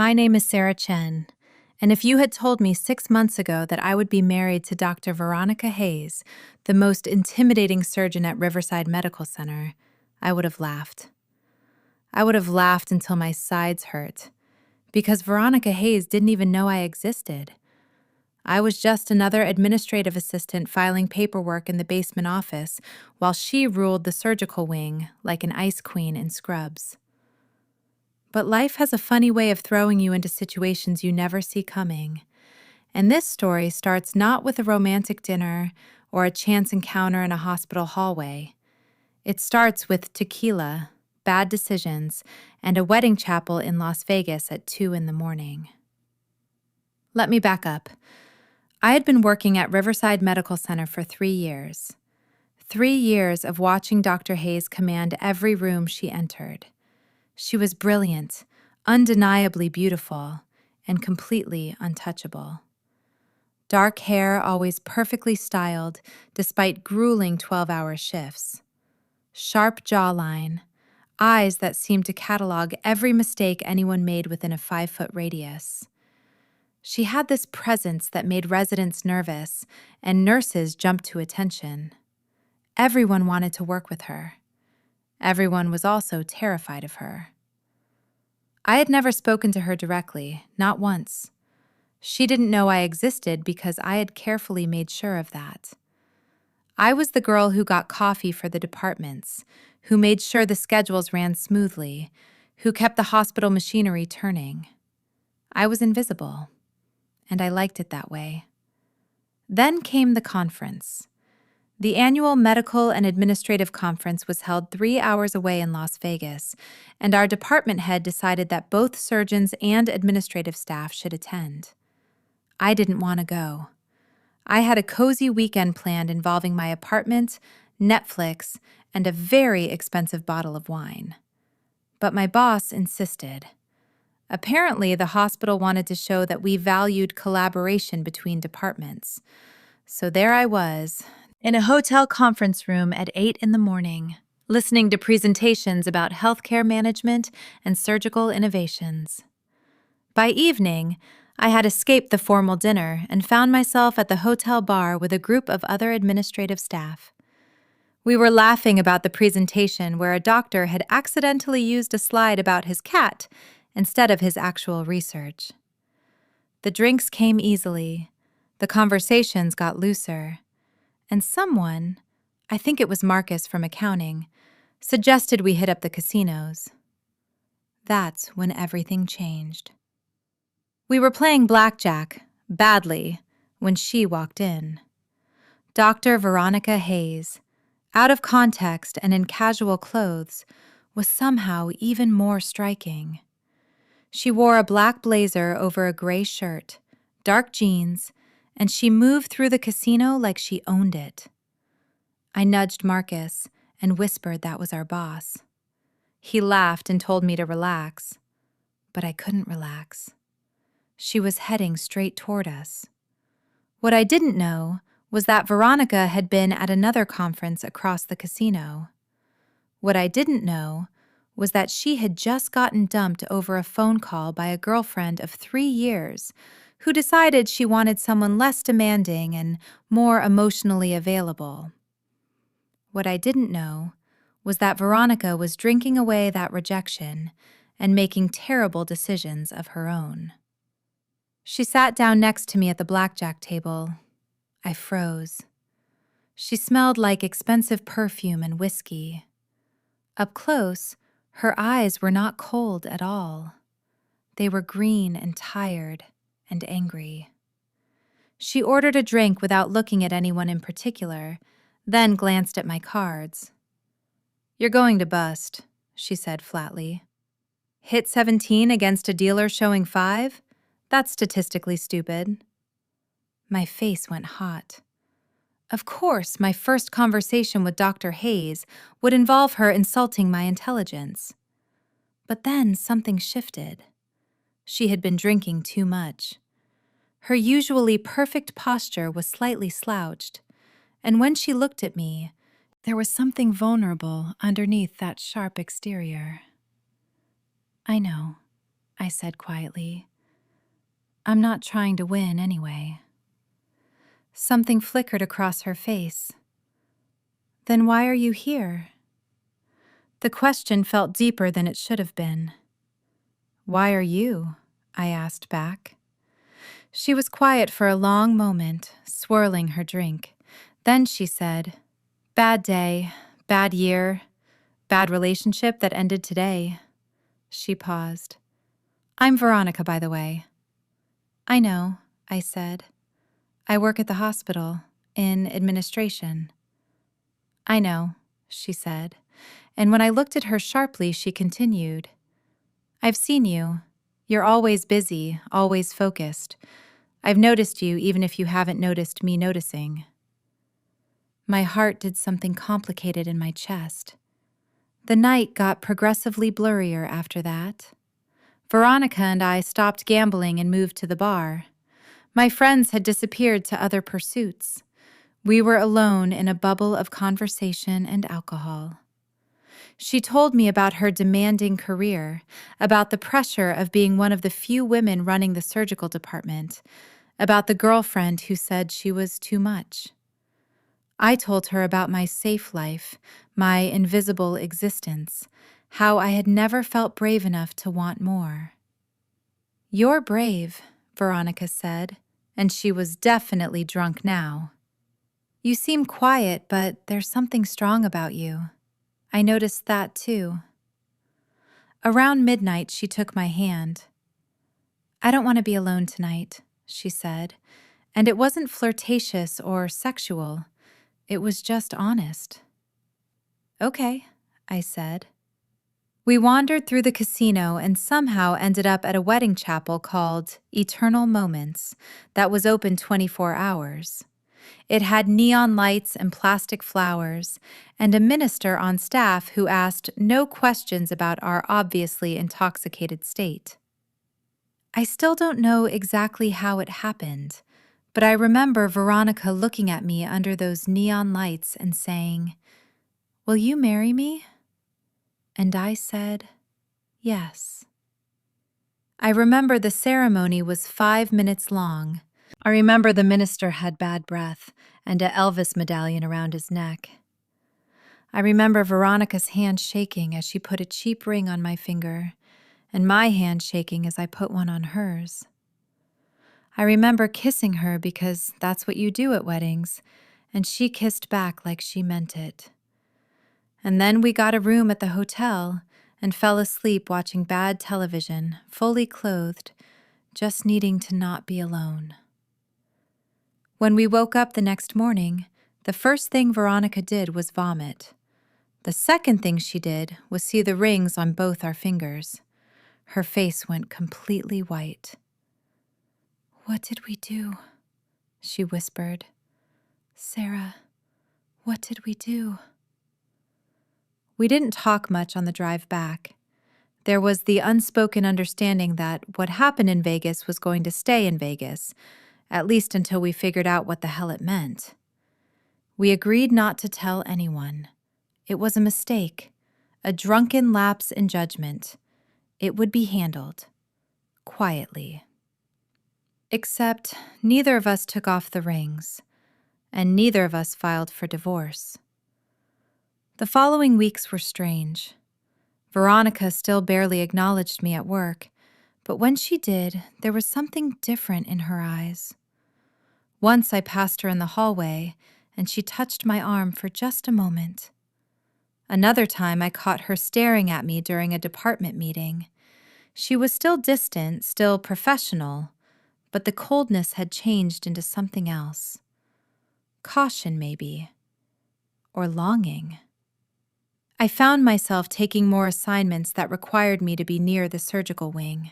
My name is Sarah Chen, and if you had told me 6 months ago that I would be married to Dr. Veronica Hayes, the most intimidating surgeon at Riverside Medical Center, I would have laughed. I would have laughed until my sides hurt, because Veronica Hayes didn't even know I existed. I was just another administrative assistant filing paperwork in the basement office while she ruled the surgical wing like an ice queen in Scrubs. But life has a funny way of throwing you into situations you never see coming. And this story starts not with a romantic dinner or a chance encounter in a hospital hallway. It starts with tequila, bad decisions, and a wedding chapel in Las Vegas at 2 a.m. Let me back up. I had been working at Riverside Medical Center for 3 years. 3 years of watching Dr. Hayes command every room she entered. She was brilliant, undeniably beautiful, and completely untouchable. Dark hair always perfectly styled despite grueling 12-hour shifts. Sharp jawline, eyes that seemed to catalog every mistake anyone made within a 5-foot radius. She had this presence that made residents nervous and nurses jump to attention. Everyone wanted to work with her. Everyone was also terrified of her. I had never spoken to her directly, not once. She didn't know I existed because I had carefully made sure of that. I was the girl who got coffee for the departments, who made sure the schedules ran smoothly, who kept the hospital machinery turning. I was invisible, and I liked it that way. Then came the conference. The annual Medical and Administrative Conference was held 3 hours away in Las Vegas, and our department head decided that both surgeons and administrative staff should attend. I didn't want to go. I had a cozy weekend planned involving my apartment, Netflix, and a very expensive bottle of wine. But my boss insisted. Apparently, the hospital wanted to show that we valued collaboration between departments. So there I was, in a hotel conference room at 8 a.m, listening to presentations about healthcare management and surgical innovations. By evening, I had escaped the formal dinner and found myself at the hotel bar with a group of other administrative staff. We were laughing about the presentation where a doctor had accidentally used a slide about his cat instead of his actual research. The drinks came easily, the conversations got looser, and someone, I think it was Marcus from accounting, suggested we hit up the casinos. That's when everything changed. We were playing blackjack, badly, when she walked in. Dr. Veronica Hayes, out of context and in casual clothes, was somehow even more striking. She wore a black blazer over a gray shirt, dark jeans, and she moved through the casino like she owned it. I nudged Marcus and whispered that was our boss. He laughed and told me to relax, but I couldn't relax. She was heading straight toward us. What I didn't know was that Veronica had been at another conference across the casino. What I didn't know was that she had just gotten dumped over a phone call by a girlfriend of 3 years who decided she wanted someone less demanding and more emotionally available. What I didn't know was that Veronica was drinking away that rejection and making terrible decisions of her own. She sat down next to me at the blackjack table. I froze. She smelled like expensive perfume and whiskey. Up close, her eyes were not cold at all. They were green and tired and angry. She ordered a drink without looking at anyone in particular, then glanced at my cards. "You're going to bust," she said flatly. "Hit 17 against a dealer showing 5? That's statistically stupid." My face went hot. Of course, my first conversation with Dr. Hayes would involve her insulting my intelligence. But then something shifted. She had been drinking too much. Her usually perfect posture was slightly slouched, and when she looked at me, there was something vulnerable underneath that sharp exterior. "I know," I said quietly. I'm not trying to win anyway. Something flickered across her face. Then why are you here? The question felt deeper than it should have been. Why are you? I asked back. She was quiet for a long moment, swirling her drink. Then she said, Bad day, bad year, bad relationship that ended today. She paused. I'm Veronica, by the way. I know, I said. I work at the hospital, in administration. I know, she said, and when I looked at her sharply, she continued. I've seen you. You're always busy, always focused. I've noticed you even if you haven't noticed me noticing. My heart did something complicated in my chest. The night got progressively blurrier after that. Veronica and I stopped gambling and moved to the bar. My friends had disappeared to other pursuits. We were alone in a bubble of conversation and alcohol. She told me about her demanding career, about the pressure of being one of the few women running the surgical department, about the girlfriend who said she was too much. I told her about my safe life, my invisible existence, how I had never felt brave enough to want more. You're brave, Veronica said, and she was definitely drunk now. You seem quiet, but there's something strong about you. I noticed that too. Around midnight, she took my hand. I don't want to be alone tonight, she said, and it wasn't flirtatious or sexual. It was just honest. Okay, I said. We wandered through the casino and somehow ended up at a wedding chapel called Eternal Moments that was open 24 hours. It had neon lights and plastic flowers, and a minister on staff who asked no questions about our obviously intoxicated state. I still don't know exactly how it happened, but I remember Veronica looking at me under those neon lights and saying, "Will you marry me?" And I said, yes. I remember the ceremony was 5 minutes long. I remember the minister had bad breath and a Elvis medallion around his neck. I remember Veronica's hand shaking as she put a cheap ring on my finger, and my hand shaking as I put one on hers. I remember kissing her because that's what you do at weddings, and she kissed back like she meant it. And then we got a room at the hotel and fell asleep watching bad television, fully clothed, just needing to not be alone. When we woke up the next morning, the first thing Veronica did was vomit. The second thing she did was see the rings on both our fingers. Her face went completely white. What did we do? She whispered. Sarah, what did we do? We didn't talk much on the drive back. There was the unspoken understanding that what happened in Vegas was going to stay in Vegas, at least until we figured out what the hell it meant. We agreed not to tell anyone. It was a mistake, a drunken lapse in judgment. It would be handled, quietly. Except neither of us took off the rings, and neither of us filed for divorce. The following weeks were strange. Veronica still barely acknowledged me at work, but when she did, there was something different in her eyes. Once I passed her in the hallway, and she touched my arm for just a moment. Another time I caught her staring at me during a department meeting. She was still distant, still professional, but the coldness had changed into something else. Caution, maybe. Or longing. I found myself taking more assignments that required me to be near the surgical wing.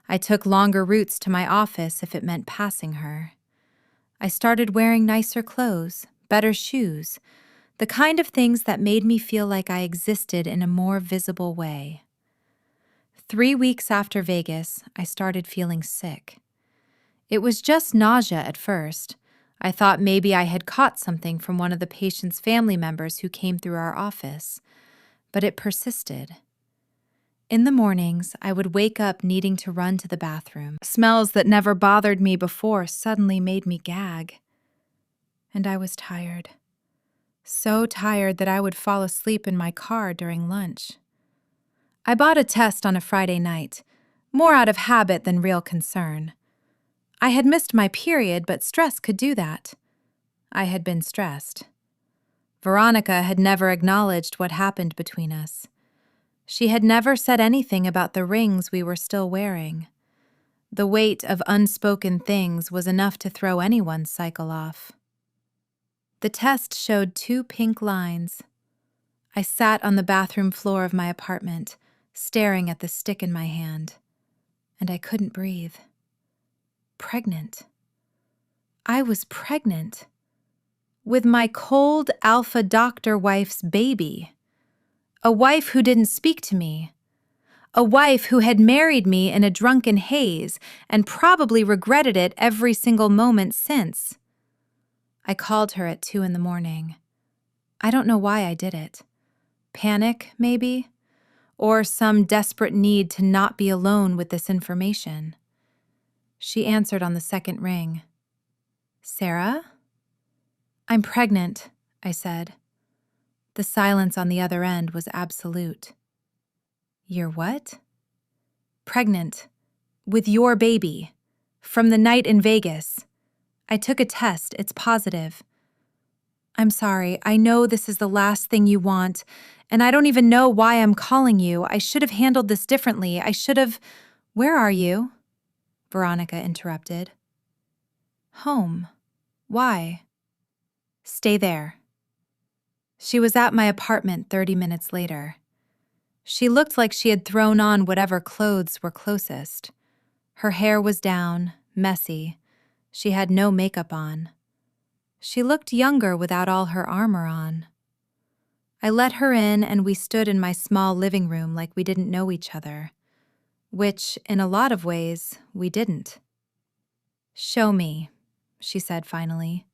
I took longer routes to my office if it meant passing her. I started wearing nicer clothes, better shoes, the kind of things that made me feel like I existed in a more visible way. 3 weeks after Vegas, I started feeling sick. It was just nausea at first. I thought maybe I had caught something from one of the patient's family members who came through our office, but it persisted. In the mornings, I would wake up needing to run to the bathroom. Smells that never bothered me before suddenly made me gag. And I was tired. So tired that I would fall asleep in my car during lunch. I bought a test on a Friday night, more out of habit than real concern. I had missed my period, but stress could do that. I had been stressed. Veronica had never acknowledged what happened between us. She had never said anything about the rings we were still wearing. The weight of unspoken things was enough to throw anyone's cycle off. The test showed 2 pink lines. I sat on the bathroom floor of my apartment, staring at the stick in my hand, and I couldn't breathe. Pregnant. I was pregnant. With my cold alpha doctor wife's baby. A wife who didn't speak to me. A wife who had married me in a drunken haze and probably regretted it every single moment since. I called her at 2 a.m. I don't know why I did it. Panic, maybe? Or some desperate need to not be alone with this information. She answered on the second ring. "Sarah?" "I'm pregnant," I said. The silence on the other end was absolute. "You're what?" "Pregnant. With your baby. From the night in Vegas. I took a test. It's positive." "I'm sorry. I know this is the last thing you want, and I don't even know why I'm calling you. I should have handled this differently. I should have—" "Where are you?" Veronica interrupted. "Home. Why?" "Stay there." She was at my apartment 30 minutes later. She looked like she had thrown on whatever clothes were closest. Her hair was down, messy. She had no makeup on. She looked younger without all her armor on. I let her in and we stood in my small living room like we didn't know each other, which, in a lot of ways, we didn't. "Show me," she said finally.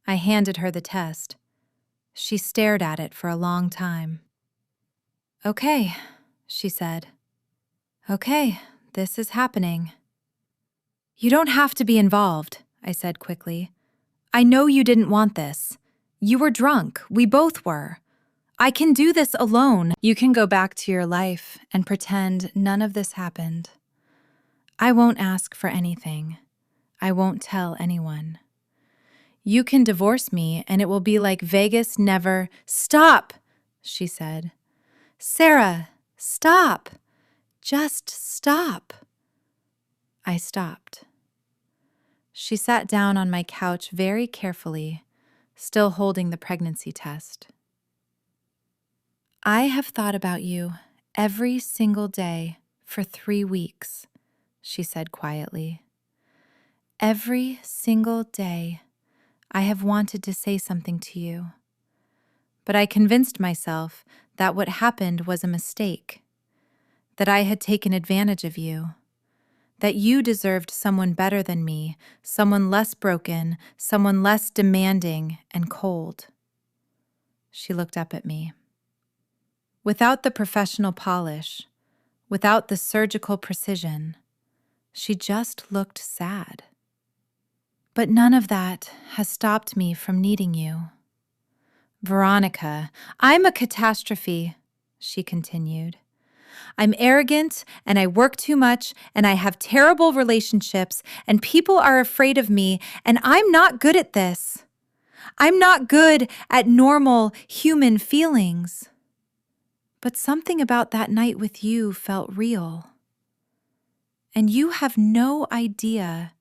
I handed her the test. She stared at it for a long time. "Okay," she said. "Okay, this is happening." "You don't have to be involved," I said quickly. "I know you didn't want this. You were drunk. We both were. I can do this alone. You can go back to your life and pretend none of this happened. I won't ask for anything. I won't tell anyone. You can divorce me and it will be like Vegas never—" "Stop," she said. "Sarah, stop. Just stop." I stopped. She sat down on my couch very carefully, still holding the pregnancy test. "I have thought about you every single day for 3 weeks," she said quietly. "Every single day, I have wanted to say something to you. But I convinced myself that what happened was a mistake, that I had taken advantage of you, that you deserved someone better than me, someone less broken, someone less demanding and cold." She looked up at me. Without the professional polish, without the surgical precision, she just looked sad. "But none of that has stopped me from needing you. Veronica, I'm a catastrophe," she continued. "I'm arrogant, and I work too much, and I have terrible relationships, and people are afraid of me, and I'm not good at this. I'm not good at normal human feelings. But something about that night with you felt real. And you have no idea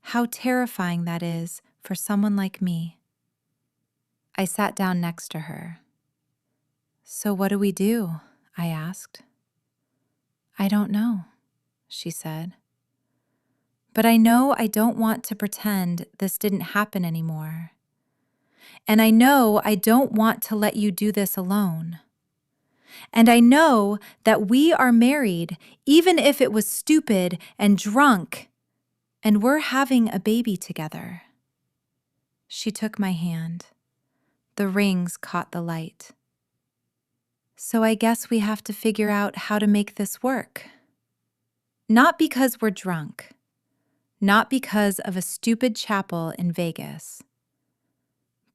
how terrifying that is for someone like me." I sat down next to her. "So what do we do?" I asked. "I don't know," she said. "But I know I don't want to pretend this didn't happen anymore. And I know I don't want to let you do this alone. And I know that we are married, even if it was stupid and drunk, and we're having a baby together." She took my hand. The rings caught the light. So I guess we have to figure out how to make this work. Not because we're drunk. Not because of a stupid chapel in Vegas.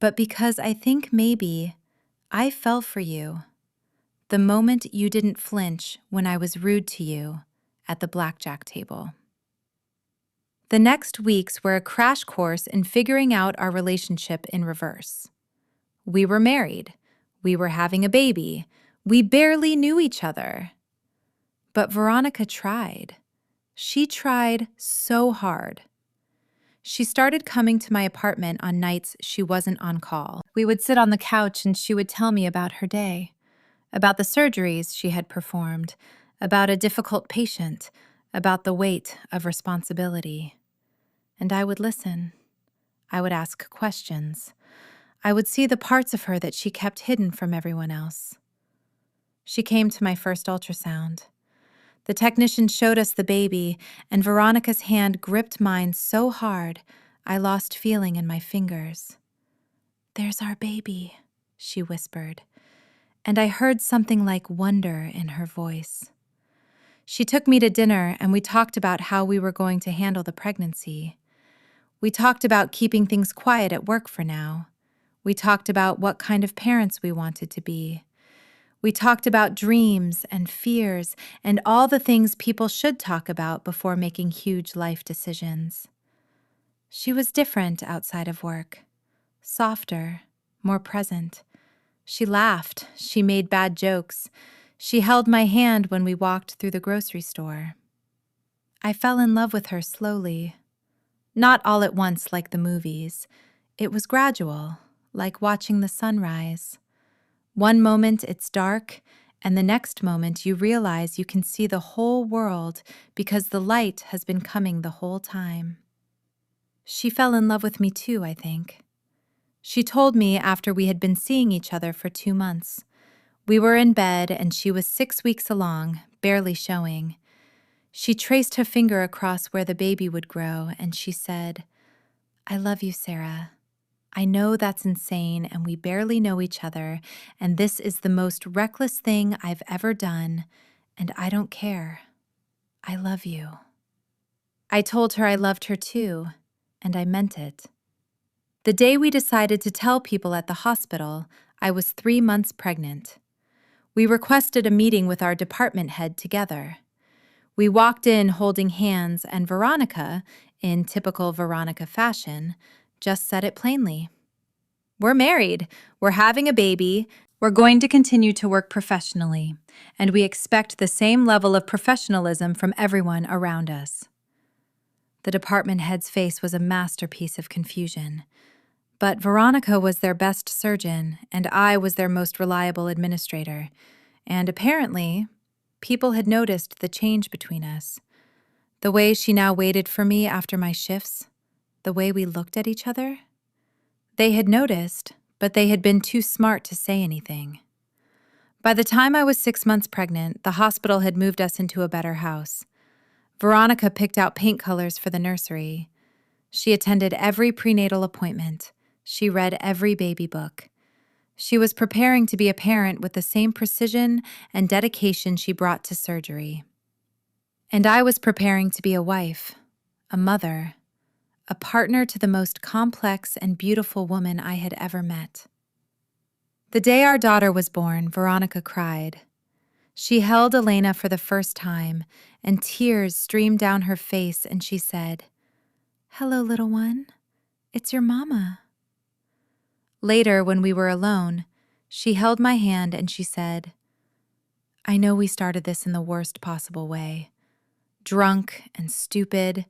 But because I think maybe I fell for you the moment you didn't flinch when I was rude to you at the blackjack table. The next weeks were a crash course in figuring out our relationship in reverse. We were married. We were having a baby. We barely knew each other. But Veronica tried. She tried so hard. She started coming to my apartment on nights she wasn't on call. We would sit on the couch and she would tell me about her day, about the surgeries she had performed, about a difficult patient, about the weight of responsibility. And I would listen. I would ask questions. I would see the parts of her that she kept hidden from everyone else. She came to my first ultrasound. The technician showed us the baby, and Veronica's hand gripped mine so hard, I lost feeling in my fingers. "There's our baby," she whispered, and I heard something like wonder in her voice. She took me to dinner, and we talked about how we were going to handle the pregnancy. We talked about keeping things quiet at work for now. We talked about what kind of parents we wanted to be. We talked about dreams and fears and all the things people should talk about before making huge life decisions. She was different outside of work, softer, more present. She laughed, she made bad jokes. She held my hand when we walked through the grocery store. I fell in love with her slowly. Not all at once like the movies. It was gradual, like watching the sunrise. One moment it's dark, and the next moment you realize you can see the whole world because the light has been coming the whole time. She fell in love with me too, I think. She told me after we had been seeing each other for 2 months. We were in bed and she was 6 weeks along, barely showing. She traced her finger across where the baby would grow and she said, "I love you, Sarah. I know that's insane and we barely know each other, and this is the most reckless thing I've ever done, and I don't care. I love you." I told her I loved her too, and I meant it. The day we decided to tell people at the hospital, I was 3 months pregnant. We requested a meeting with our department head together. We walked in holding hands, and Veronica, in typical Veronica fashion, just said it plainly. "We're married, we're having a baby, we're going to continue to work professionally, and we expect the same level of professionalism from everyone around us." The department head's face was a masterpiece of confusion. But Veronica was their best surgeon, and I was their most reliable administrator, and apparently, people had noticed the change between us. The way she now waited for me after my shifts, the way we looked at each other. They had noticed, but they had been too smart to say anything. By the time I was 6 months pregnant, the hospital had moved us into a better house. Veronica picked out paint colors for the nursery. She attended every prenatal appointment. She read every baby book. She was preparing to be a parent with the same precision and dedication she brought to surgery. And I was preparing to be a wife, a mother, a partner to the most complex and beautiful woman I had ever met. The day our daughter was born, Veronica cried. She held Elena for the first time, and tears streamed down her face, and she said, "Hello, little one. It's your mama." Later, when we were alone, she held my hand and she said, "I know we started this in the worst possible way, drunk and stupid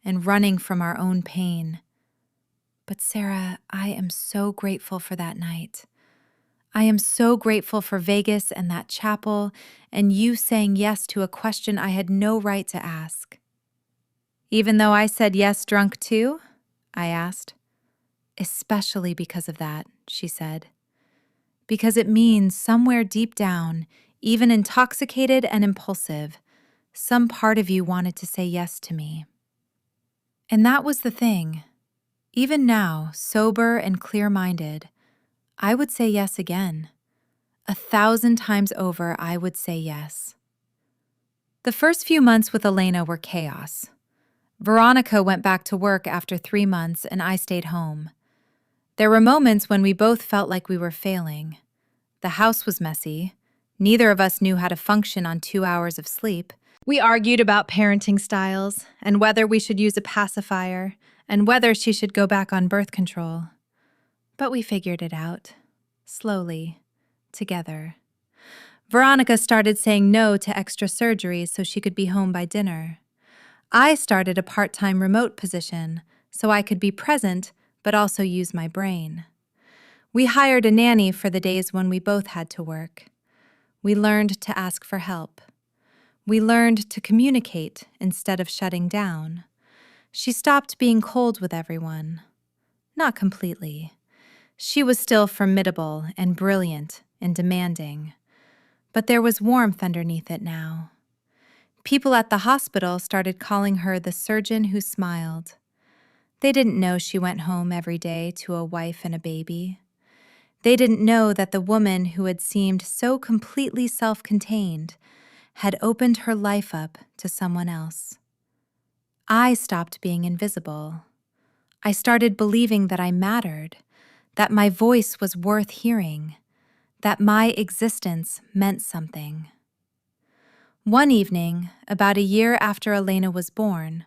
and running from our own pain. But Sarah, I am so grateful for that night. I am so grateful for Vegas and that chapel and you saying yes to a question I had no right to ask." "Even though I said yes drunk too?" I asked. "Especially because of that," she said. "Because it means somewhere deep down, even intoxicated and impulsive, some part of you wanted to say yes to me." And that was the thing. Even now, sober and clear-minded, I would say yes again. 1,000 times over, I would say yes. The first few months with Elena were chaos. Veronica went back to work after 3 months, and I stayed home. There were moments when we both felt like we were failing. The house was messy. Neither of us knew how to function on 2 hours of sleep. We argued about parenting styles, and whether we should use a pacifier, and whether she should go back on birth control. But we figured it out. Slowly. Together. Veronica started saying no to extra surgeries so she could be home by dinner. I started a part-time remote position so I could be present but also use my brain. We hired a nanny for the days when we both had to work. We learned to ask for help. We learned to communicate instead of shutting down. She stopped being cold with everyone. Not completely. She was still formidable and brilliant and demanding. But there was warmth underneath it now. People at the hospital started calling her the surgeon who smiled. They didn't know she went home every day to a wife and a baby. They didn't know that the woman who had seemed so completely self-contained had opened her life up to someone else. I stopped being invisible. I started believing that I mattered, that my voice was worth hearing, that my existence meant something. One evening, about a year after Elena was born,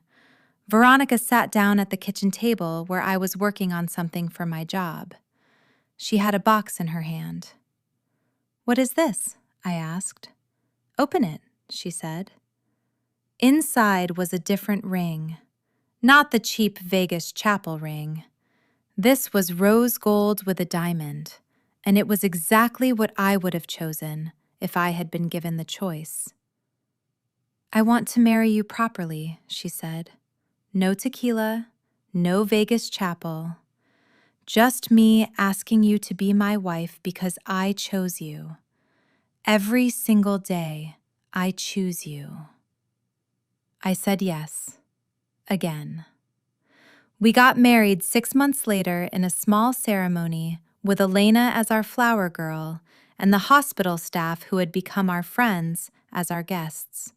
Veronica sat down at the kitchen table where I was working on something for my job. She had a box in her hand. "What is this?" I asked. "Open it," she said. Inside was a different ring, not the cheap Vegas chapel ring. This was rose gold with a diamond, and it was exactly what I would have chosen if I had been given the choice. "I want to marry you properly," she said. "No tequila, no Vegas chapel. Just me asking you to be my wife because I chose you. Every single day, I choose you." I said yes. Again. We got married 6 months later in a small ceremony with Elena as our flower girl and the hospital staff who had become our friends as our guests.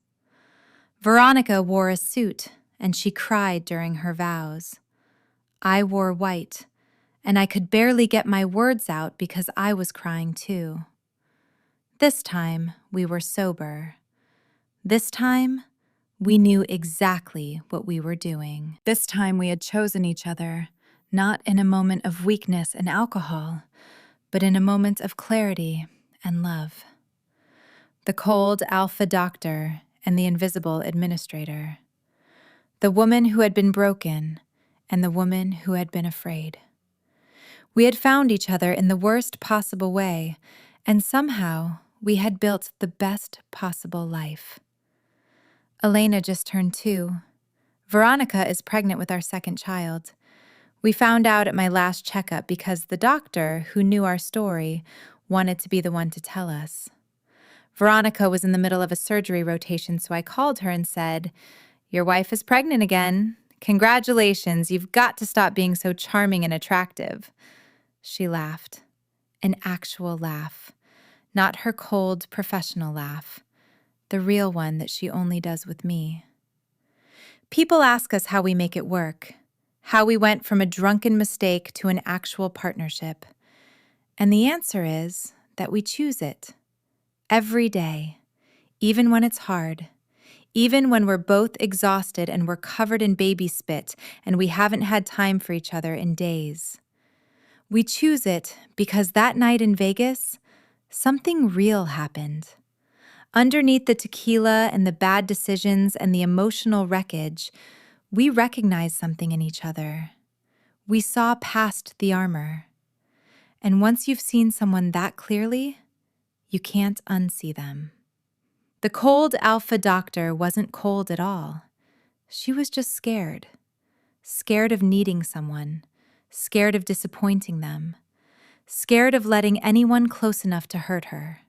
Veronica wore a suit and she cried during her vows. I wore white, and I could barely get my words out because I was crying too. This time, we were sober. This time, we knew exactly what we were doing. This time we had chosen each other, not in a moment of weakness and alcohol, but in a moment of clarity and love. The cold alpha doctor and the invisible administrator. The woman who had been broken and the woman who had been afraid. We had found each other in the worst possible way, and somehow we had built the best possible life. Elena just turned 2. Veronica is pregnant with our second child. We found out at my last checkup because the doctor, who knew our story, wanted to be the one to tell us. Veronica was in the middle of a surgery rotation, so I called her and said, "Your wife is pregnant again. Congratulations, you've got to stop being so charming and attractive." She laughed. An actual laugh. Not her cold, professional laugh. The real one that she only does with me. People ask us how we make it work, how we went from a drunken mistake to an actual partnership. And the answer is that we choose it. Every day. Even when it's hard. Even when we're both exhausted and we're covered in baby spit and we haven't had time for each other in days. We choose it because that night in Vegas, something real happened. Underneath the tequila and the bad decisions and the emotional wreckage, we recognized something in each other. We saw past the armor. And once you've seen someone that clearly, you can't unsee them. The cold alpha doctor wasn't cold at all. She was just scared. Scared of needing someone. Scared of disappointing them. Scared of letting anyone close enough to hurt her.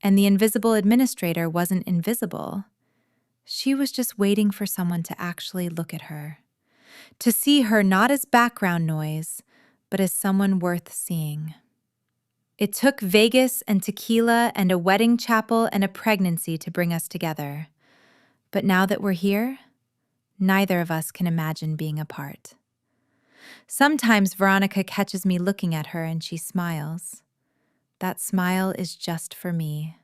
And the invisible administrator wasn't invisible. She was just waiting for someone to actually look at her. To see her not as background noise, but as someone worth seeing. It took Vegas and tequila and a wedding chapel and a pregnancy to bring us together. But now that we're here, neither of us can imagine being apart. Sometimes Veronica catches me looking at her and she smiles. That smile is just for me.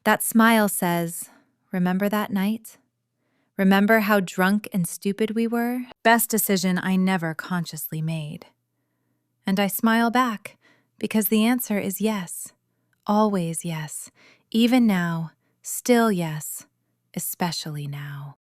That smile says, "Remember that night? Remember how drunk and stupid we were? Best decision I never consciously made." And I smile back, because the answer is yes. Always yes. Even now, still yes. Especially now.